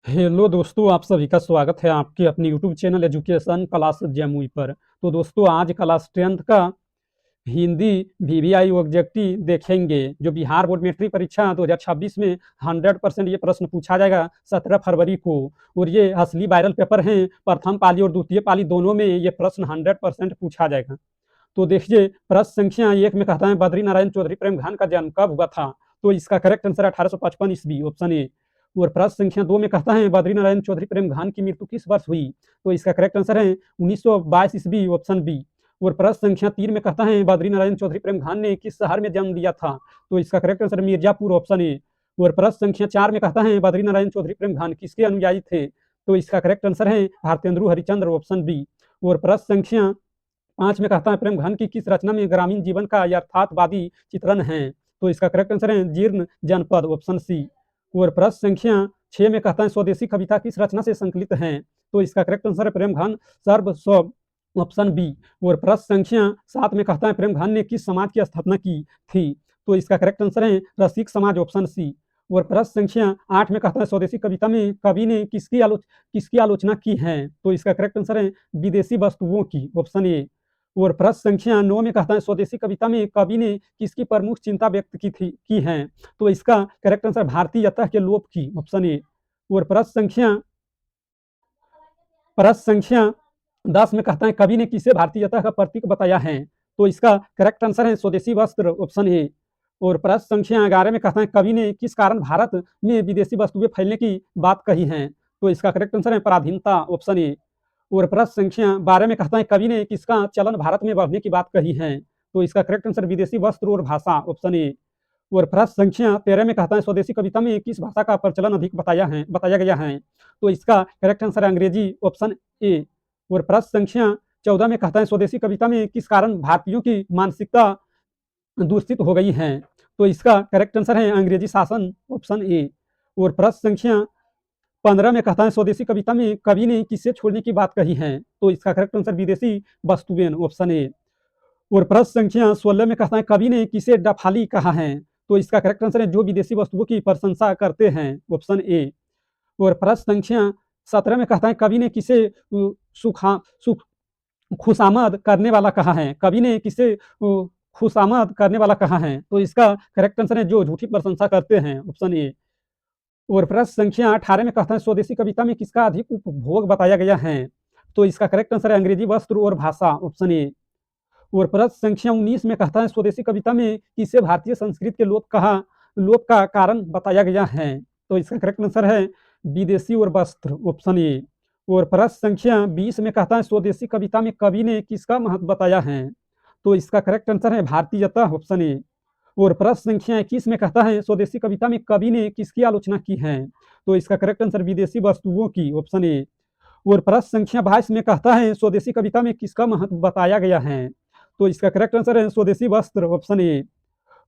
Hello दोस्तों, आप सभी का स्वागत है आपके अपने YouTube channel education class Jamui पर। तो दोस्तों, आज क्लास 10th का हिंदी वीवीआई ऑब्जेक्टिव देखेंगे, जो बिहार बोर्ड मैट्रिक परीक्षा 2026 में 100% ये प्रश्न पूछा जाएगा 17 फरवरी को। और ये असली वायरल पेपर हैं, प्रथम पाली और द्वितीय पाली दोनों में ये प्रश्न 100% पूछा जाएगा। तो देखिए, प्रश्न संख्या 1 में कहता है बद्री नारायण चौधरी प्रेमघान का जन्म कब हुआ था। तो इसका करेक्ट आंसर 1855 ईस्वी, ऑप्शन ए। और प्रश्न संख्या 2 में कहता है बद्री नारायण चौधरी प्रेमघान की मृत्यु किस वर्ष हुई। तो इसका करेक्ट आंसर है 1922 ईस्वी, ऑप्शन बी। और प्रश्न संख्या 3 में कहता है बद्री नारायण चौधरी प्रेमघान ने किस शहर में जन्म लिया था। तो इसका correct answer Mirzapur, option A. और प्रश्न संख्या 4 में कहता है बद्री नारायण चौधरी प्रेमघान किसके अनुयायी थे। तो इसका करेक्ट आंसर है भारतेंदु हरिचंद्र, ऑप्शन बी। और प्रश्न संख्या 5 में कहता है प्रेमघान की किस रचना में ग्रामीण जीवन का यथार्थवादी चित्रण है। तो इसका करेक्ट आंसर है जीर्ण जनपद, ऑप्शन सी। और प्रश्न संख्या 6 में कहता है स्वदेशी कविता किस रचना से संकलित है। तो इसका करेक्ट आंसर है प्रेमघान सर्व स्व, ऑप्शन बी। और प्रश्न संख्या 7 में कहता है प्रेमघान ने किस समाज की स्थापना की थी। तो इसका करेक्ट आंसर है रसिक समाज, ऑप्शन सी। और प्रश्न संख्या 8 में कहता है स्वदेशी कविता में कवि ने किसकी आलोचना की है। तो इसका करेक्ट आंसर है विदेशी वस्तुओं की, ऑप्शन ए। और प्रश्न संख्या 9 में कहता है स्वदेशी कविता में कवि ने किसकी प्रमुख चिंता व्यक्त की है। तो इसका करेक्ट आंसर भारतीयता के लोप की, ऑप्शन ए। और प्रश्न संख्या 10 में कहता है कवि ने किसे भारतीयता का प्रतीक बताया है। तो इसका करेक्ट आंसर है स्वदेशी वस्त्र, ऑप्शन ए। और प्रश्न संख्या 11 में कहता है कवि ने किस कारण भारत में विदेशी वस्तुएं फैलने की बात कही है। तो इसका करेक्ट आंसर है पराधीनता, ऑप्शन ए। और प्रश्न संख्या 12 में कहता है कवि ने किसका चलन भारत में बढ़ने की बात कही है। तो इसका करेक्ट आंसर विदेशी वस्त्र और भाषा, ऑप्शन ए। और प्रश्न संख्या 13 में कहता है स्वदेशी कविता में किस भाषा का प्रचलन अधिक बताया गया है। तो इसका करेक्ट आंसर है अंग्रेजी, ऑप्शन ए। और प्रश्न संख्या 14 में कहता है स्वदेशी कविता में किस कारण भारतीयों की मानसिकता दूषित हो गई है। तो इसका करेक्ट आंसर है अंग्रेजी शासन, ऑप्शन ए। और प्रश्न संख्या 15 में कहता है स्वदेशी कविता में कवि ने किसे छोड़ने की बात कही है। तो इसका करेक्ट आंसर विदेशी वस्तुएं, ऑप्शन ए। और प्रश्न संख्या 16 में कहता है कवि ने किसे डफाली कहा है। तो इसका करेक्ट आंसर है जो विदेशी वस्तुओं की प्रशंसा करते हैं, ऑप्शन ए। और प्रश्न संख्या 17 में कहता है कवि ने किसे सुखा सुख खुशामद करने वाला कहा है। कवि ने किसे खुशामद करने वाला कहा है। तो इसका करेक्ट आंसर है जो झूठी प्रशंसा करते हैं, ऑप्शन ए। और प्रश्न संख्या 18 में कहता है स्वदेशी कविता में किसका अधिक उपभोग बताया गया है। तो इसका करेक्ट आंसर है अंग्रेजी वस्त्र और भाषा, ऑप्शन ए। और प्रश्न संख्या 19 में कहता है स्वदेशी कविता में किसे भारतीय संस्कृति के लोप का कारण बताया गया है। तो इसका करेक्ट आंसर है विदेशी और वस्त्र, ऑप्शन ए। और प्रश्न संख्या 20 में कहता है स्वदेशी कविता में कवि ने किसका महत्व बताया है। तो इसका करेक्ट आंसर है भारतीयता, ऑप्शन ए। और प्रश्न संख्या 21 में कहता है स्वदेशी कविता में कवि ने किसकी आलोचना की है। तो इसका करेक्ट आंसर विदेशी वस्तुओं की, ऑप्शन ए। और प्रश्न संख्या 22 में कहता है स्वदेशी कविता में किसका महत्व बताया गया है। तो इसका करेक्ट आंसर है स्वदेशी वस्त्र, ऑप्शन ए।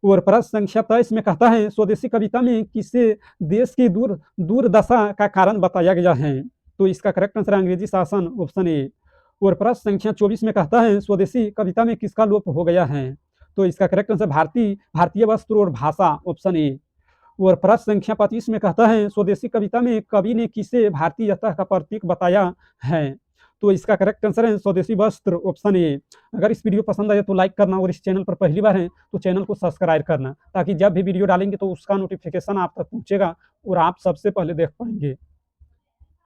और प्रश्न संख्या 23 में कहता है स्वदेशी कविता में किसे देश की दुर्दशा का कारण बताया गया है। तो इसका करेक्ट आंसर अंग्रेजी शासन, ऑप्शन ए। और प्रश्न संख्या 24 में कहता है स्वदेशी कविता में किसका लोप हो गया है। तो इसका करेक्ट आंसर भारतीय वस्त्र और भाषा, ऑप्शन ए। और प्रश्न संख्या 25 में कहता है स्वदेशी कविता में कवि ने किसे भारतीयता का प्रतीक बताया है। तो इसका करेक्ट आंसर है स्वदेशी वस्त्र, ऑप्शन ए। अगर इस वीडियो पसंद आए तो लाइक करना, और इस चैनल पर पहली बार है तो चैनल को सब्सक्राइब करना, ताकि जब भी वीडियो डालेंगे तो उसका नोटिफिकेशन आप तक पहुंचेगा और आप सबसे पहले देख पाएंगे।